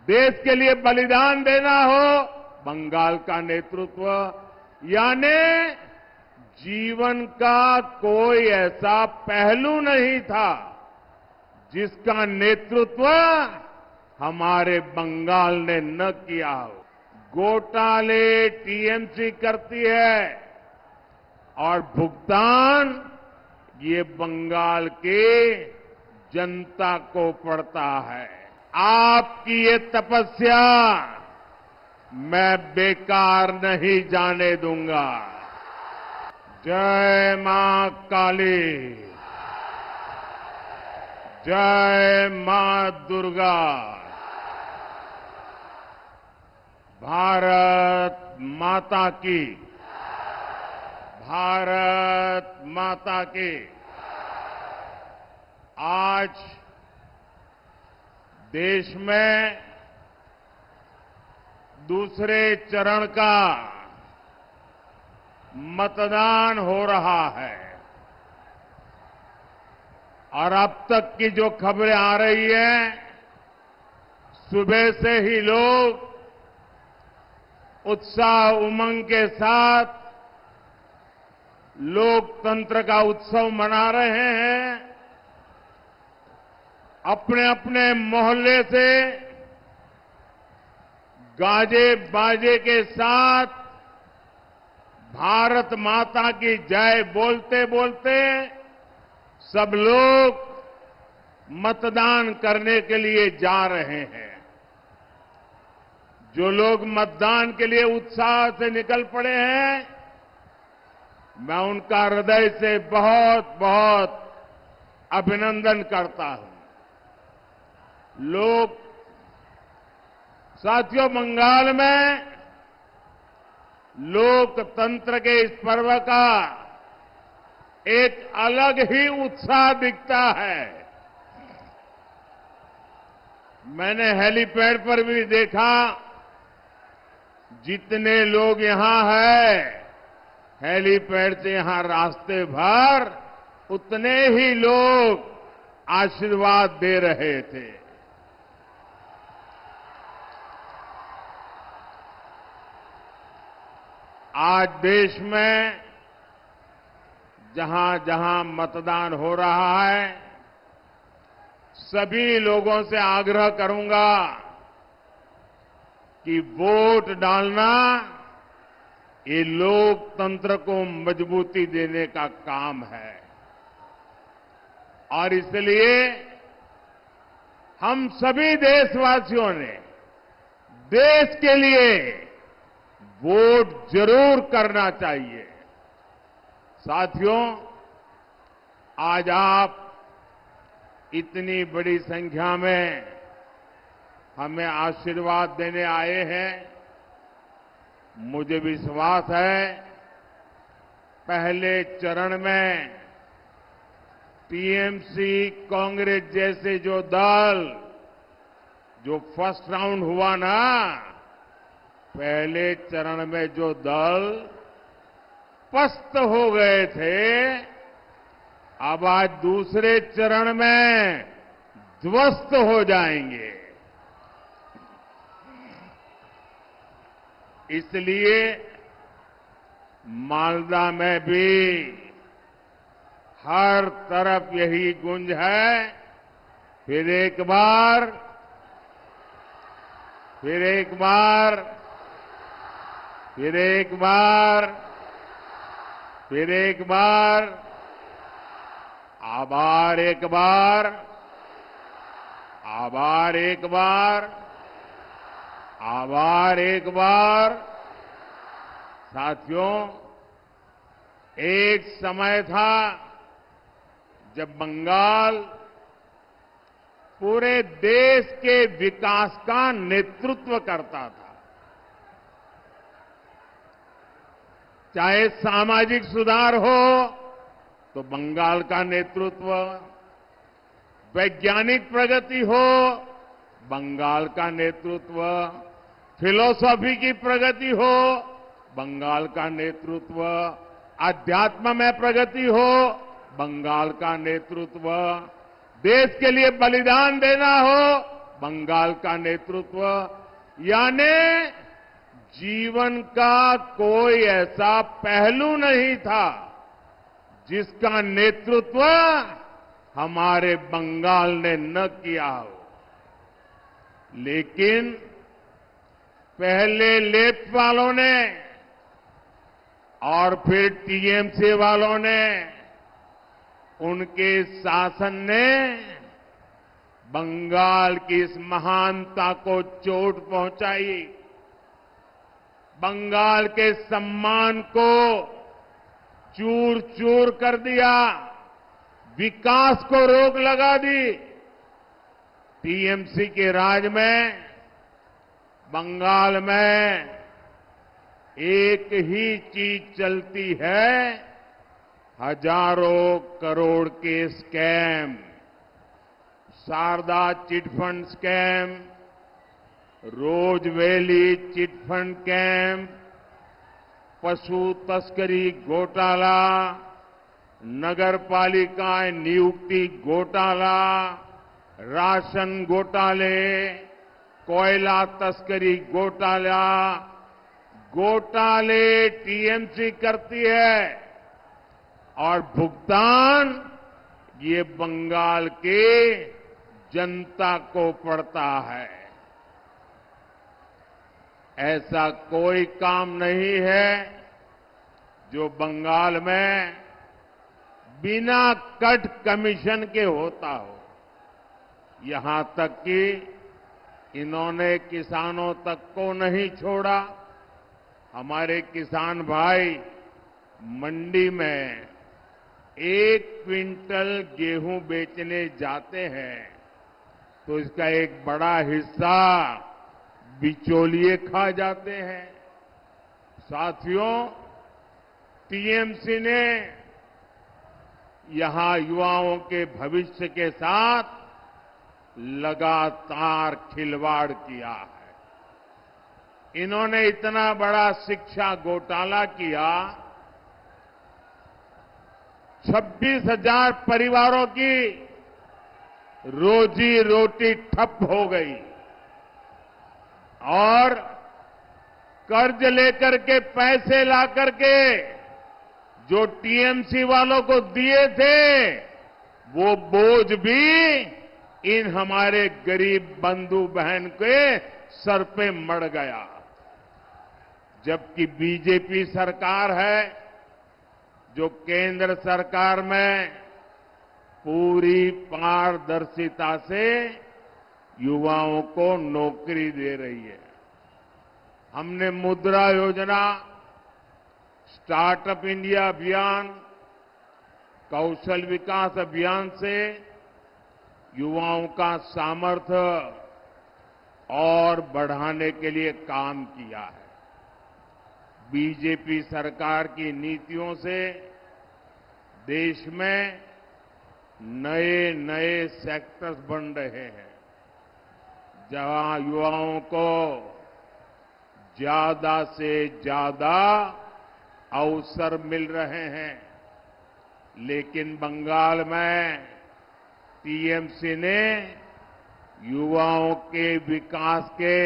देश के लिए बलिदान देना हो, बंगाल का नेतृत्व। यानी जीवन का कोई ऐसा पहलू नहीं था जिसका नेतृत्व हमारे बंगाल ने न किया हो। घोटाले टीएमसी करती है और भुगतान ये बंगाल के जनता को पड़ता है। आपकी ये तपस्या मैं बेकार नहीं जाने दूंगा। जय मां काली, जय मां दुर्गा। भारत माता की, भारत माता की। आज देश में दूसरे चरण का मतदान हो रहा है और अब तक की जो खबरें आ रही हैं, सुबह से ही लोग उत्साह उमंग के साथ लोकतंत्र का उत्सव मना रहे हैं। अपने अपने मोहल्ले से गाजे बाजे के साथ भारत माता की जय बोलते बोलते सब लोग मतदान करने के लिए जा रहे हैं। जो लोग मतदान के लिए उत्साह से निकल पड़े हैं, मैं उनका हृदय से बहुत बहुत अभिनंदन करता हूं। लोग साथियों, बंगाल में लोकतंत्र के इस पर्व का एक अलग ही उत्साह दिखता है। मैंने हेलीपैड पर भी देखा, जितने लोग यहां हैं, हेलीपैड से यहां रास्ते भर उतने ही लोग आशीर्वाद दे रहे थे। आज देश में जहां जहां मतदान हो रहा है, सभी लोगों से आग्रह करूंगा कि वोट डालना ये लोकतंत्र को मजबूती देने का काम है और इसलिए हम सभी देशवासियों ने देश के लिए वोट जरूर करना चाहिए। साथियों, आज आप इतनी बड़ी संख्या में हमें आशीर्वाद देने आए हैं। मुझे विश्वास है, पहले चरण में टीएमसी, कांग्रेस जैसे जो दल, जो फर्स्ट राउंड हुआ ना, पहले चरण में जो दल पस्त हो गए थे, अब आज दूसरे चरण में ध्वस्त हो जाएंगे। इसलिए मालदा में भी हर तरफ यही गूंज है। फिर एक बार, फिर एक बार, फिर एक बार, फिर एक बार, आभार एक बार, आभार एक बार, आभार एक बार। साथियों, एक समय था जब बंगाल पूरे देश के विकास का नेतृत्व करता था। चाहे सामाजिक सुधार हो तो बंगाल का नेतृत्व, वैज्ञानिक प्रगति हो बंगाल का नेतृत्व, फिलॉसफी की प्रगति हो बंगाल का नेतृत्व, अध्यात्म में प्रगति हो बंगाल का नेतृत्व, देश के लिए बलिदान देना हो बंगाल का नेतृत्व, यानी जीवन का कोई ऐसा पहलू नहीं था जिसका नेतृत्व हमारे बंगाल ने न किया हो। लेकिन पहले लेफ्ट वालों ने और फिर टीएमसी वालों ने, उनके शासन ने बंगाल की इस महानता को चोट पहुंचाई, बंगाल के सम्मान को चूर चूर कर दिया, विकास को रोक लगा दी। टीएमसी के राज में बंगाल में एक ही चीज चलती है, हजारों करोड़ के scam, Sharda chit fund scam, Rose Valley chit fund camp, पशु तस्करी घोटाला, नगर पालिका नियुक्ति घोटाला, राशन घोटाले, कोयला तस्करी घोटाला, घोटाले टीएमसी करती है और भुगतान ये बंगाल के जनता को पड़ता है। ऐसा कोई काम नहीं है जो बंगाल में बिना कट कमीशन के होता हो। यहां तक कि इन्होंने किसानों तक को नहीं छोड़ा। हमारे किसान भाई मंडी में 1 क्विंटल गेहूं बेचने जाते हैं तो इसका एक बड़ा हिस्सा बिचौलिए खा जाते हैं। साथियों, टीएमसी ने यहां युवाओं के भविष्य के साथ लगातार खिलवाड़ किया है। इन्होंने इतना बड़ा शिक्षा घोटाला किया, 26,000 परिवारों की रोजी रोटी ठप हो गई और कर्ज लेकर के पैसे ला करके जो टीएमसी वालों को दिए थे वो बोझ भी इन हमारे गरीब बंधु बहन के सर पे मड़ गया। जबकि बीजेपी सरकार है जो केंद्र सरकार में पूरी पारदर्शिता से युवाओं को नौकरी दे रही है। हमने मुद्रा योजना, स्टार्टअप इंडिया अभियान, कौशल विकास अभियान से युवाओं का सामर्थ्य और बढ़ाने के लिए काम किया है। बीजेपी सरकार की नीतियों से देश में नए नए सेक्टर्स बन रहे हैं जहां युवाओं को ज्यादा से ज्यादा अवसर मिल रहे हैं। लेकिन बंगाल में टीएमसी ने युवाओं के विकास के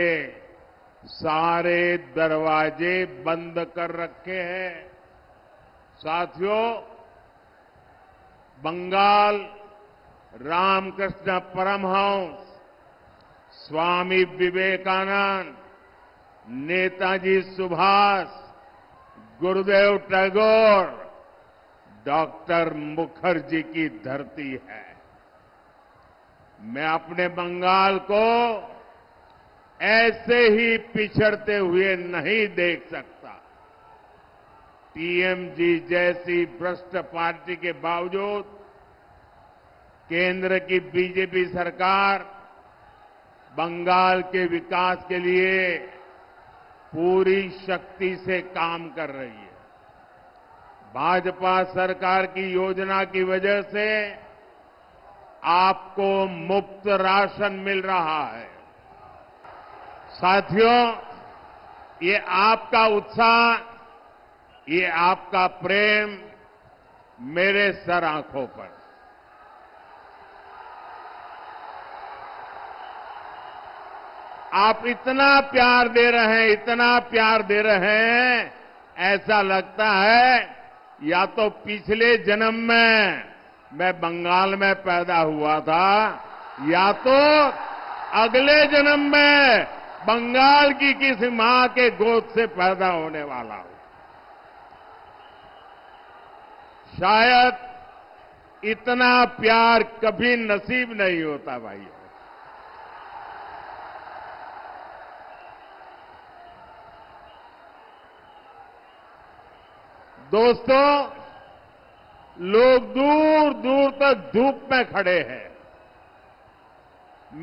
सारे दरवाजे बंद कर रखे हैं। साथियों, बंगाल रामकृष्ण परमहंस, स्वामी विवेकानंद, नेताजी सुभाष, गुरुदेव टैगोर, डॉक्टर मुखर्जी की धरती है। मैं अपने बंगाल को ऐसे ही पिछड़ते हुए नहीं देख सकता। टीएमसी जैसी भ्रष्ट पार्टी के बावजूद केंद्र की बीजेपी सरकार बंगाल के विकास के लिए पूरी शक्ति से काम कर रही है। भाजपा सरकार की योजना की वजह से आपको मुफ्त राशन मिल रहा है। साथियों, ये आपका उत्साह, ये आपका प्रेम मेरे सर आंखों पर। आप इतना प्यार दे रहे हैं, इतना प्यार दे रहे हैं, ऐसा लगता है या तो पिछले जन्म में मैं बंगाल में पैदा हुआ था या तो अगले जन्म में बंगाल की किसी मां के गोद से पैदा होने वाला हूं। शायद इतना प्यार कभी नसीब नहीं होता भाइयों। दोस्तों, लोग दूर दूर तक धूप में खड़े हैं।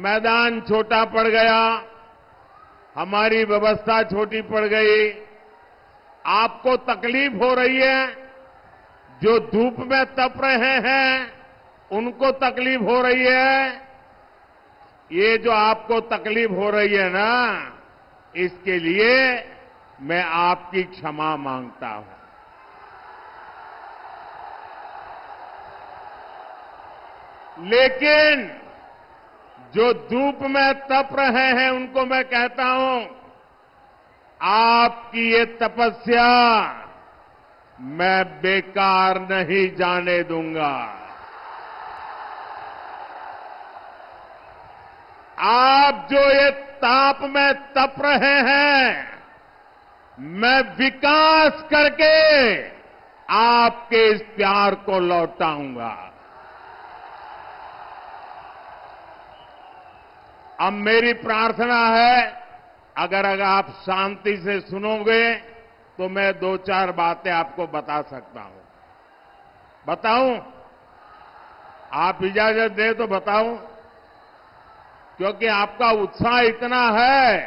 मैदान छोटा पड़ गया, हमारी व्यवस्था छोटी पड़ गई। आपको तकलीफ हो रही है, जो धूप में तप रहे हैं उनको तकलीफ हो रही है। ये जो आपको तकलीफ हो रही है ना, इसके लिए मैं आपकी क्षमा मांगता हूं। लेकिन जो धूप में तप रहे हैं उनको मैं कहता हूं, आपकी ये तपस्या मैं बेकार नहीं जाने दूंगा। आप जो ये ताप में तप रहे हैं, मैं विकास करके आपके इस प्यार को लौटाऊंगा। अब मेरी प्रार्थना है, अगर आप शांति से सुनोगे तो मैं दो चार बातें आपको बता सकता हूं। बताऊं? आप इजाजत दें तो बताऊं? क्योंकि आपका उत्साह इतना है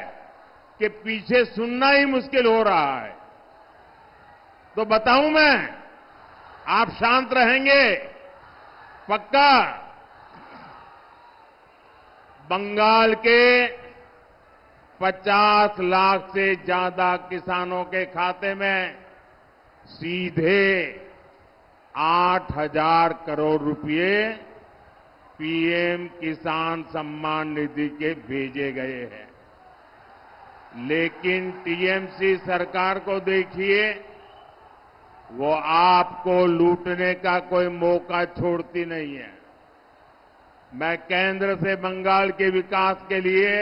कि पीछे सुनना ही मुश्किल हो रहा है। तो बताऊं मैं? आप शांत रहेंगे? पक्का? बंगाल के 50 लाख से ज्यादा किसानों के खाते में सीधे 8,000 करोड़ रुपए पीएम किसान सम्मान निधि के भेजे गए हैं। लेकिन टीएमसी सरकार को देखिए, वो आपको लूटने का कोई मौका छोड़ती नहीं है। मैं केंद्र से बंगाल के विकास के लिए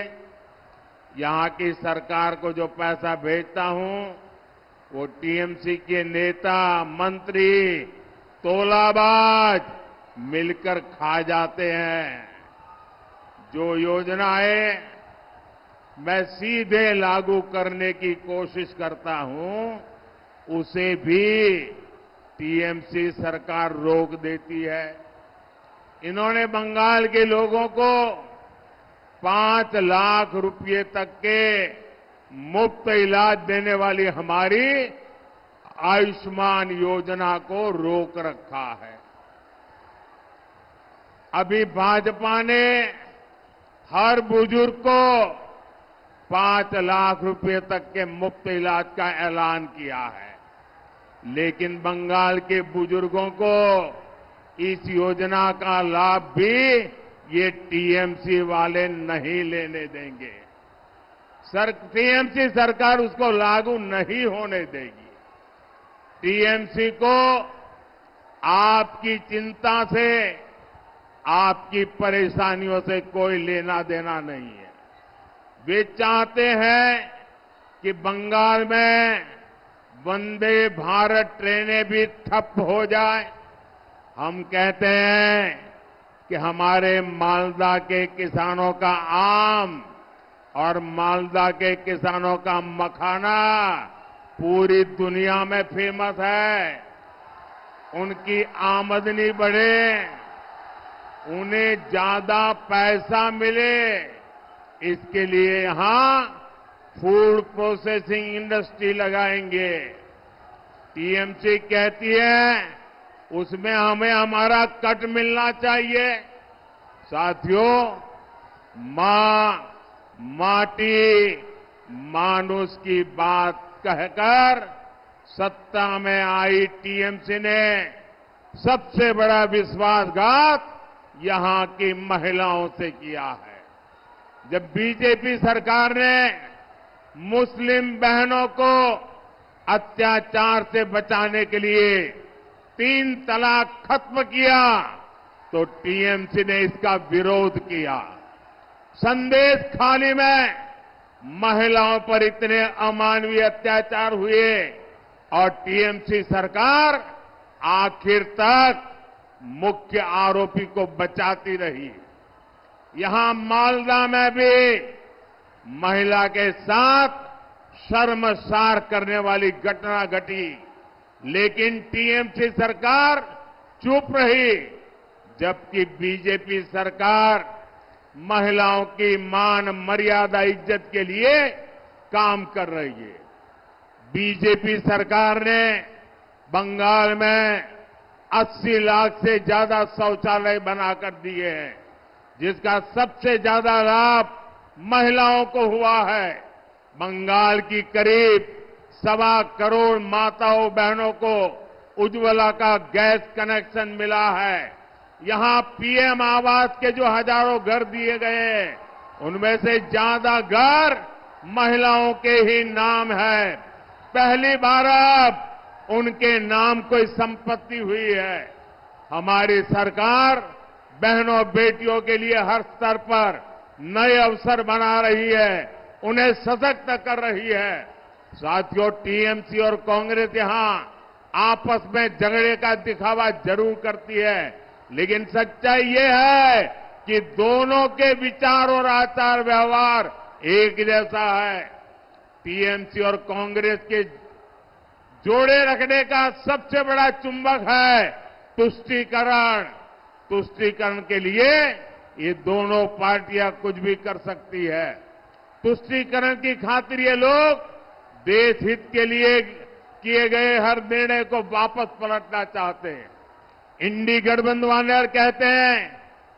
यहां की सरकार को जो पैसा भेजता हूं, वो टीएमसी के नेता, मंत्री, तोलाबाज मिलकर खा जाते हैं। जो योजनाएं मैं सीधे लागू करने की कोशिश करता हूं, उसे भी टीएमसी सरकार रोक देती है। इन्होंने बंगाल के लोगों को 5 लाख रुपए तक के मुफ्त इलाज देने वाली हमारी आयुष्मान योजना को रोक रखा है। अभी भाजपा ने हर बुजुर्ग को 5 लाख रुपए तक के मुफ्त इलाज का ऐलान किया है, लेकिन बंगाल के बुजुर्गों को इस योजना का लाभ भी ये टीएमसी वाले नहीं लेने देंगे। टीएमसी सरकार उसको लागू नहीं होने देगी। टीएमसी को आपकी चिंता से, आपकी परेशानियों से कोई लेना देना नहीं है। वे चाहते हैं कि बंगाल में वंदे भारत ट्रेनें भी ठप हो जाए। हम कहते हैं कि हमारे मालदा के किसानों का आम और मालदा के किसानों का मखाना पूरी दुनिया में फेमस है। उनकी आमदनी बढ़े, उन्हें ज्यादा पैसा मिले, इसके लिए यहां फूड प्रोसेसिंग इंडस्ट्री लगाएंगे। टीएमसी कहती है उसमें हमें हमारा कट मिलना चाहिए। साथियों, मां, माटी, मानुष की बात कहकर सत्ता में आई टीएमसी ने सबसे बड़ा विश्वासघात यहां की महिलाओं से किया है। जब बीजेपी सरकार ने मुस्लिम बहनों को अत्याचार से बचाने के लिए 3 तलाक खत्म किया तो टीएमसी ने इसका विरोध किया। संदेश खाली में महिलाओं पर इतने अमानवीय अत्याचार हुए और टीएमसी सरकार आखिर तक मुख्य आरोपी को बचाती रही। यहां मालदा में भी महिला के साथ शर्मसार करने वाली घटना घटी, लेकिन टीएमसी सरकार चुप रही, जबकि बीजेपी सरकार महिलाओं की मान मर्यादा इज्जत के लिए काम कर रही है। बीजेपी सरकार ने बंगाल में 80 लाख से ज्यादा शौचालय बनाकर दिए हैं, जिसका सबसे ज्यादा लाभ महिलाओं को हुआ है। बंगाल की करीब 1.25 करोड़ माताओं बहनों को उज्ज्वला का गैस कनेक्शन मिला है। यहां पीएम आवास के जो हजारों घर दिए गए, उनमें से ज्यादा घर महिलाओं के ही नाम है। पहली बार अब उनके नाम कोई संपत्ति हुई है। हमारी सरकार बहनों बेटियों के लिए हर स्तर पर नए अवसर बना रही है, उन्हें सशक्त कर रही है। साथियों, टीएमसी और कांग्रेस यहां आपस में झगड़े का दिखावा जरूर करती है, लेकिन सच्चाई ये है कि दोनों के विचार और आचार व्यवहार एक जैसा है। टीएमसी और कांग्रेस के जोड़े रखने का सबसे बड़ा चुंबक है तुष्टीकरण। तुष्टीकरण के लिए ये दोनों पार्टियां कुछ भी कर सकती है। तुष्टीकरण की खातिर ये लोग देश हित के लिए किए गए हर निर्णय को वापस पलटना चाहते हैं। इंडी गठबंधन वाले कहते हैं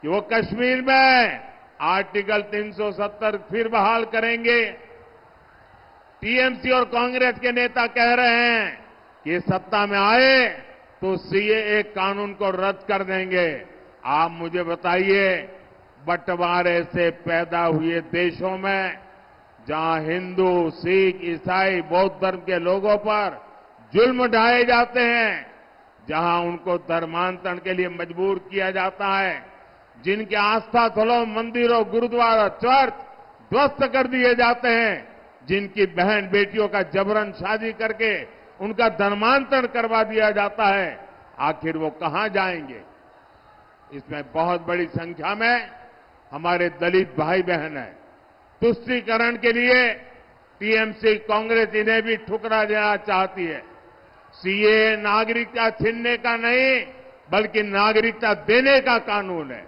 कि वो कश्मीर में आर्टिकल 370 फिर बहाल करेंगे। टीएमसी और कांग्रेस के नेता कह रहे हैं कि ये सत्ता में आए तो सीएए कानून को रद्द कर देंगे। आप मुझे बताइए, बंटवारे से पैदा हुए देशों में जहां हिंदू, सिख, ईसाई, बौद्ध धर्म के लोगों पर जुल्म ढाए जाते हैं, जहां उनको धर्मांतरण के लिए मजबूर किया जाता है, जिनके आस्था स्थलों, मंदिरों, गुरुद्वारा, चर्च ध्वस्त कर दिए जाते हैं, जिनकी बहन बेटियों का जबरन शादी करके उनका धर्मांतरण करवा दिया जाता है, आखिर वो कहां जाएंगे? इसमें बहुत बड़ी संख्या में हमारे दलित भाई बहन हैं। तुष्टीकरण के लिए टीएमसी, कांग्रेस इन्हें भी ठुकरा देना चाहती है। सीए नागरिकता छीनने का नहीं, बल्कि नागरिकता देने का कानून है,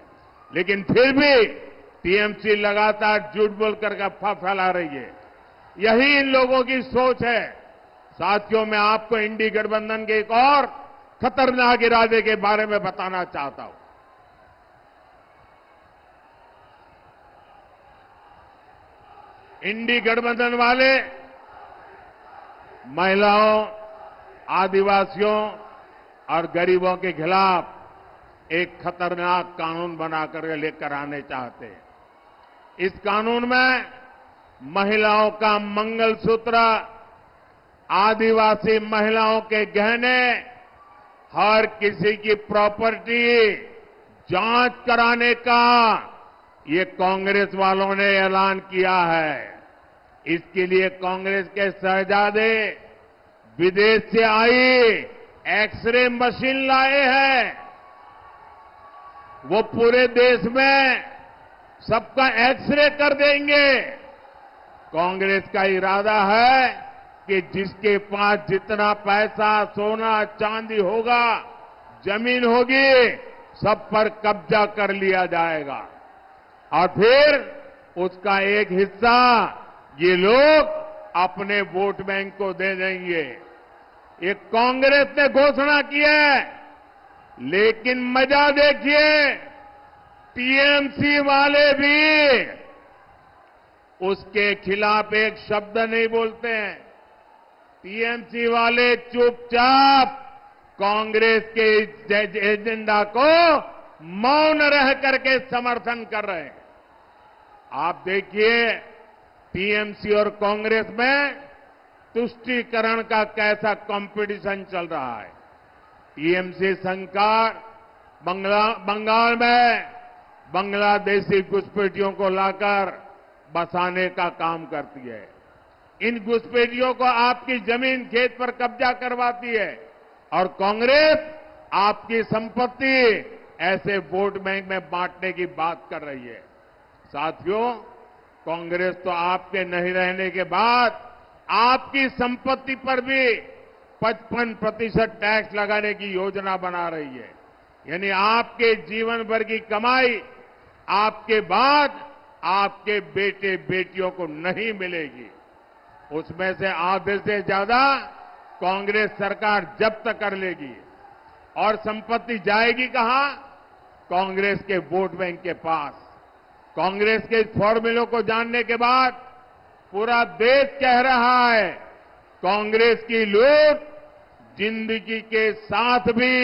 लेकिन फिर भी टीएमसी लगातार झूठ बोलकर अफवाह फैला रही है। यही इन लोगों की सोच है। साथियों, मैं आपको इंडी गठबंधन के एक और खतरनाक इरादे के बारे में बताना चाहता हूं। इंडी गठबंधन वाले महिलाओं, आदिवासियों और गरीबों के खिलाफ एक खतरनाक कानून बनाकर लेकर आने चाहते हैं। इस कानून में महिलाओं का मंगलसूत्र, आदिवासी महिलाओं के गहने, हर किसी की प्रॉपर्टी जांच कराने का ये कांग्रेस वालों ने ऐलान किया है। इसके लिए कांग्रेस के शहजादे विदेश से आई एक्सरे मशीन लाए हैं। वो पूरे देश में सबका एक्सरे कर देंगे। कांग्रेस का इरादा है कि जिसके पास जितना पैसा, सोना, चांदी होगा, जमीन होगी, सब पर कब्जा कर लिया जाएगा और फिर उसका एक हिस्सा ये लोग अपने वोट बैंक को दे देंगे। ये कांग्रेस ने घोषणा की है, लेकिन मजा देखिए, टीएमसी वाले भी उसके खिलाफ एक शब्द नहीं बोलते हैं। टीएमसी वाले चुपचाप कांग्रेस के इस एजेंडा को मौन रह करके समर्थन कर रहे हैं। आप देखिए टीएमसी और कांग्रेस में तुष्टीकरण का कैसा कंपटीशन चल रहा है। टीएमसी सरकार बंगाल में बांग्लादेशी घुसपैठियों को लाकर बसाने का काम करती है। इन घुसपैठियों को आपकी जमीन खेत पर कब्जा करवाती है और कांग्रेस आपकी संपत्ति ऐसे वोट बैंक में बांटने की बात कर रही है। साथियों, कांग्रेस तो आपके नहीं रहने के बाद आपकी संपत्ति पर भी 55% टैक्स लगाने की योजना बना रही है। यानी आपके जीवन भर की कमाई आपके बाद आपके बेटे बेटियों को नहीं मिलेगी। उसमें से आधे से ज्यादा कांग्रेस सरकार जब्त कर लेगी और संपत्ति जाएगी कहां? कांग्रेस के वोट बैंक के पास। कांग्रेस के इस फॉर्मूले को जानने के बाद पूरा देश कह रहा है कांग्रेस की लूट जिंदगी के साथ भी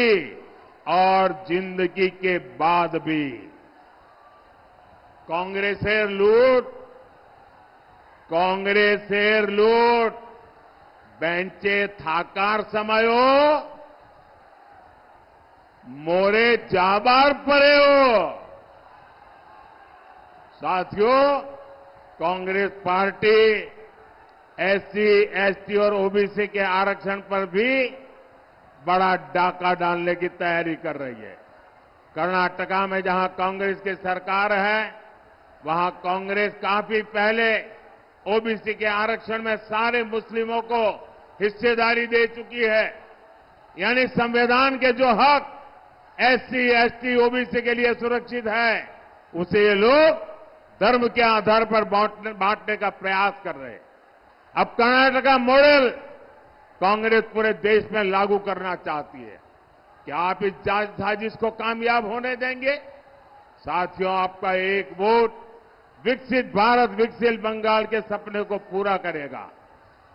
और जिंदगी के बाद भी। कांग्रेसेर लूट बेंचे थाकार समयो मोरे जाबार पड़े हो। साथियों, कांग्रेस पार्टी एससी, एसटी और ओबीसी के आरक्षण पर भी बड़ा डाका डालने की तैयारी कर रही है। कर्नाटका में जहां कांग्रेस की सरकार है वहां कांग्रेस काफी पहले ओबीसी के आरक्षण में सारे मुस्लिमों को हिस्सेदारी दे चुकी है। यानी संविधान के जो हक एससी, एसटी, ओबीसी के लिए सुरक्षित है उसे ये लोग धर्म के आधार पर बांटने का प्रयास कर रहे हैं। अब कर्नाटका मॉडल कांग्रेस पूरे देश में लागू करना चाहती है। क्या आप इस साजिश को कामयाब होने देंगे? साथियों, आपका एक वोट विकसित भारत, विकसित बंगाल के सपने को पूरा करेगा।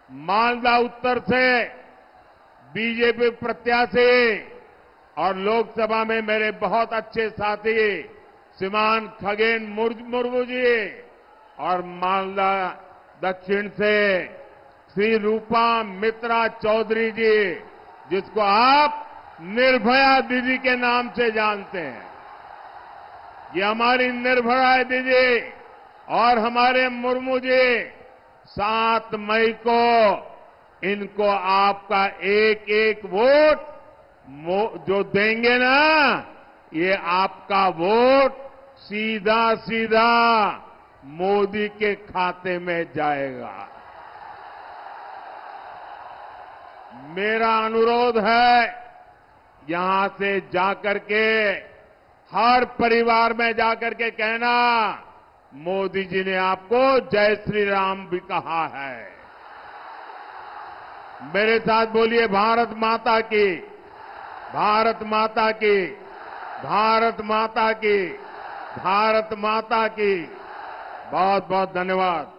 मालदा उत्तर से बीजेपी प्रत्याशी और लोकसभा में मेरे बहुत अच्छे साथी श्रीमान खगेन मुर्मू जी और मालदा दक्षिण से श्री रूपा मित्रा चौधरी जी, जिसको आप निर्भया दीदी के नाम से जानते हैं। ये हमारी निर्भया दीदी और हमारे मुर्मू जी 7 मई को इनको आपका एक एक वोट जो देंगे ना, ये आपका वोट सीधा सीधा मोदी के खाते में जाएगा। मेरा अनुरोध है यहां से जाकर के हर परिवार में जाकर के कहना मोदी जी ने आपको जय श्री राम भी कहा है। मेरे साथ बोलिए भारत माता की, भारत माता की, भारत माता की, भारत माता की। बहुत बहुत धन्यवाद।